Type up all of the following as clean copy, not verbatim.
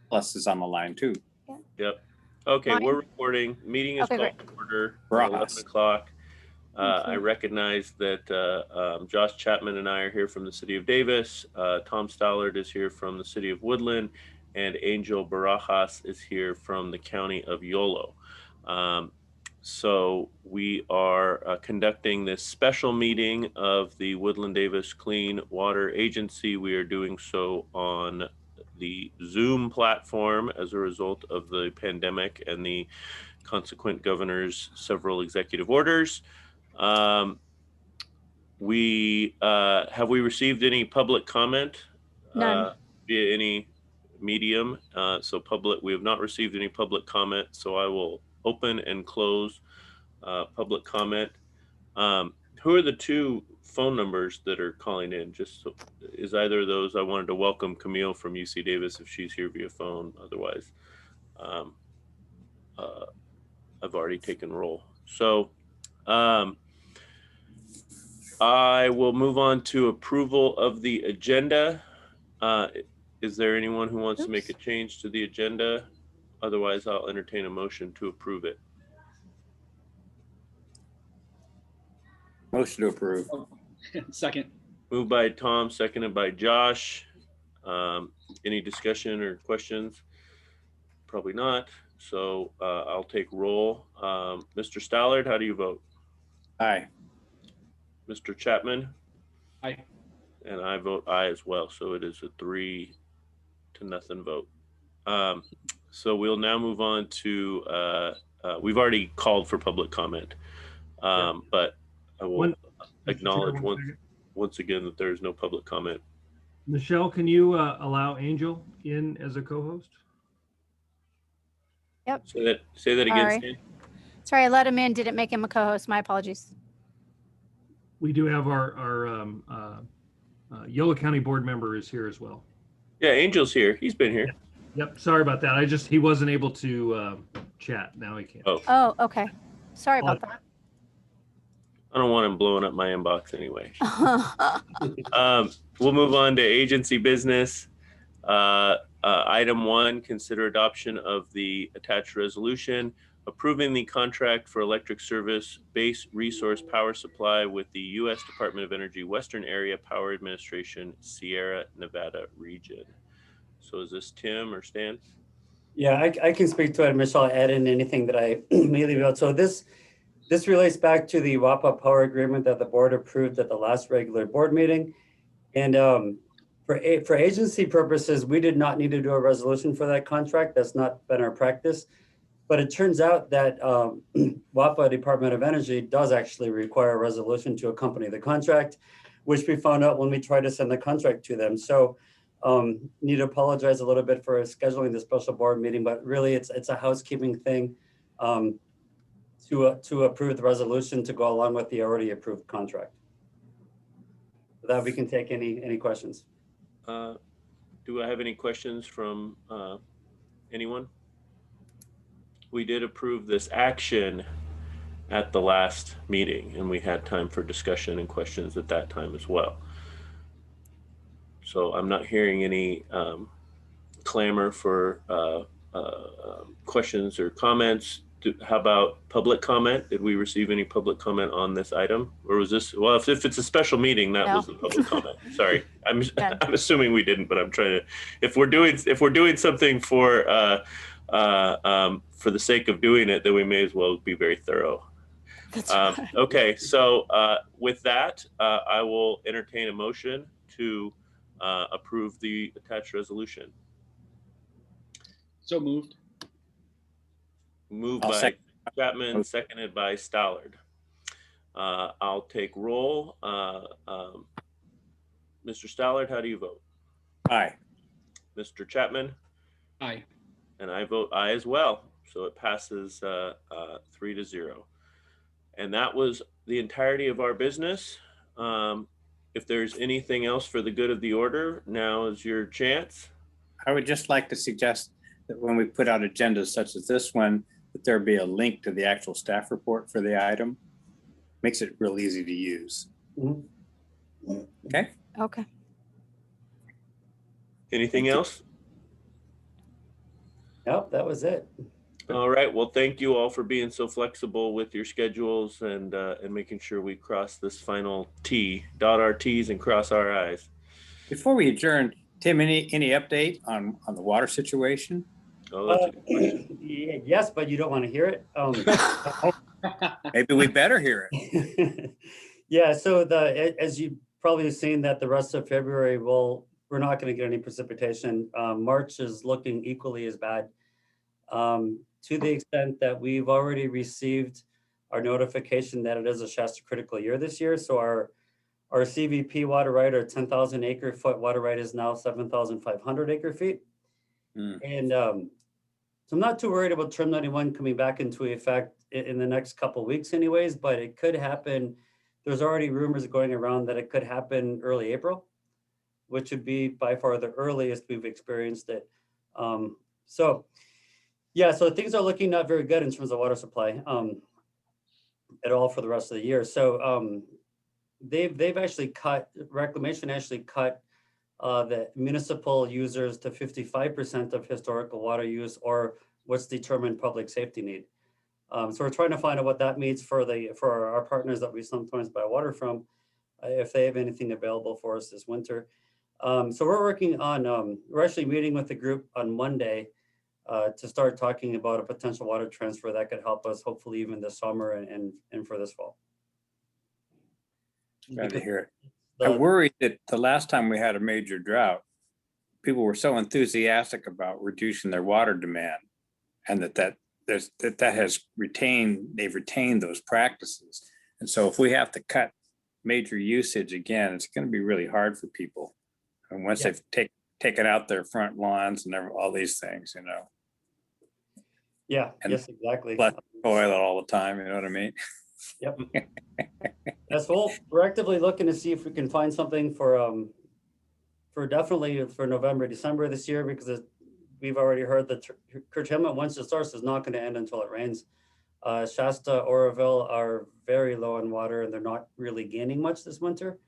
Plus is on the line too. Yep. Okay, Fine. we're recording. Meeting is Okay, called great. to order For at 11 us. o'clock. Thank I you. recognize that Josh Chapman and I are here from the city of Davis. Tom Stallard is here from the city of Woodland, and Angel Barajas is here from the county of Yolo. So we are conducting this special meeting of the Woodland Davis Clean Water Agency. We are doing so on the Zoom platform as a result of the pandemic and the consequent governor's several executive orders. Have we received any public comment None. via any medium? We have not received any public comment, so I will open and close public comment. Who are the two phone numbers that are calling in? Is either of those? I wanted to welcome Camille from UC Davis if she's here via phone. Otherwise, I've already taken roll. So I will move on to approval of the agenda. Is there anyone who wants to make a change to the agenda? Otherwise, I'll entertain a motion to approve it. Motion to approve. Second. Moved by Tom, seconded by Josh. Any discussion or questions? Probably not. So I'll take roll. Mr. Stallard, how do you vote? Aye. Mr. Chapman? Aye. And I vote aye as well. So it is a 3-0 vote. So we'll now move on to, we've already called for public comment, but I will acknowledge once again that there is no public comment. Michelle, can you allow Angel in as a co-host? Yep. Say that again, Sorry. Stan. Sorry, I let him in. Didn't make him a co-host. My apologies. We do have our Yolo County board member is here as well. Yeah, Angel's here. He's been here. Yep. Sorry about that. He wasn't able to chat. Now he can. Oh, okay. Sorry about that. I don't want him blowing up my inbox anyway. We'll move on to agency business. Item 1, consider adoption of the attached resolution approving the contract for electric service base resource power supply with the U.S. Department of Energy Western Area Power Administration, Sierra Nevada region. So is this Tim or Stan? Yeah, I can speak to it. Michelle, add in anything that I may leave out. So this relates back to the WAPA power agreement that the board approved at the last regular board meeting. And for agency purposes, we did not need to do a resolution for that contract. That's not been our practice. But it turns out that WAPA Department of Energy does actually require a resolution to accompany the contract, which we found out when we tried to send the contract to them. So need to apologize a little bit for scheduling the special board meeting, but really it's a housekeeping thing to approve the resolution to go along with the already approved contract. So that we can take any questions. Do I have any questions from anyone? We did approve this action at the last meeting, and we had time for discussion and questions at that time as well. So I'm not hearing any clamor for questions or comments. How about public comment? Did we receive any public comment on this item, or was this? Well, if it's a special meeting, that was the public comment. Sorry, I'm assuming we didn't, but I'm trying to. If we're doing something for the sake of doing it, then we may as well be very thorough. That's right. Okay, so with that, I will entertain a motion to approve the attached resolution. So moved. Moved I'll by second. Chapman, seconded by Stallard. I'll take roll. Mr. Stallard, how do you vote? Aye. Mr. Chapman? Aye. And I vote aye as well. So it passes 3-0. And that was the entirety of our business. If there's anything else for the good of the order, now is your chance. I would just like to suggest that when we put out agendas such as this one, that there be a link to the actual staff report for the item. Makes it real easy to use. Mm-hmm. Okay. Okay. Anything else? Yep, that was it. All right. Well, thank you all for being so flexible with your schedules and making sure we cross this final T, dot our T's and cross our I's. Before we adjourn, Tim, any update on the water situation? Oh, that's a good question. Yes, but you don't want to hear it. Maybe we better hear it. Yeah, so as you probably have seen that the rest of February, we're not going to get any precipitation. March is looking equally as bad. To the extent that we've already received our notification that it is a Shasta critical year this year. So our CVP water right, our 10,000 acre foot water right is now 7,500 acre feet. And so I'm not too worried about Trim 91 coming back into effect in the next couple of weeks anyways, but it could happen. There's already rumors going around that it could happen early April, which would be by far the earliest we've experienced it. So things are looking not very good in terms of water supply at all for the rest of the year. So they've actually Reclamation actually cut the municipal users to 55% of historical water use or what's determined public safety need. So we're trying to find out what that means for our partners that we sometimes buy water from, if they have anything available for us this winter. So we're working on, we're actually meeting with the group on Monday to start talking about a potential water transfer that could help us hopefully even this summer and for this fall. Glad to hear it. I worried that the last time we had a major drought, people were so enthusiastic about reducing their water demand, and they've retained those practices. And so if we have to cut major usage again, it's going to be really hard for people. And once they've taken out their front lawns and all these things, Yeah, And yes, exactly. toilet all the time, you know what I mean? Yep. So we're actively looking to see if we can find something for definitely for November, December this year, because we've already heard that curtailment, once it starts, is not going to end until it rains. Shasta, Oroville are very low in water, and they're not really gaining much this winter.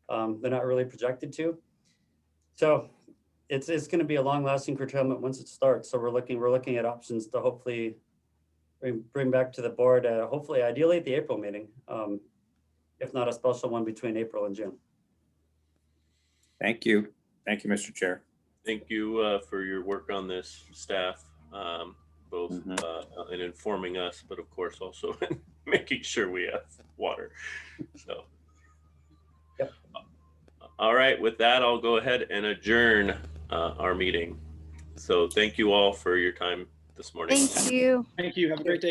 They're not really projected to. So it's going to be a long-lasting curtailment once it starts. So we're looking at options to hopefully bring back to the board, hopefully ideally at the April meeting, if not a special one between April and June. Thank you. Thank you, Mr. Chair. Thank you for your work on this, staff, both in informing us, but of course also in making sure we have water. So, Yep. All right, with that, I'll go ahead and adjourn our meeting. So thank you all for your time this morning. Thank you. Thank you. Have a great day.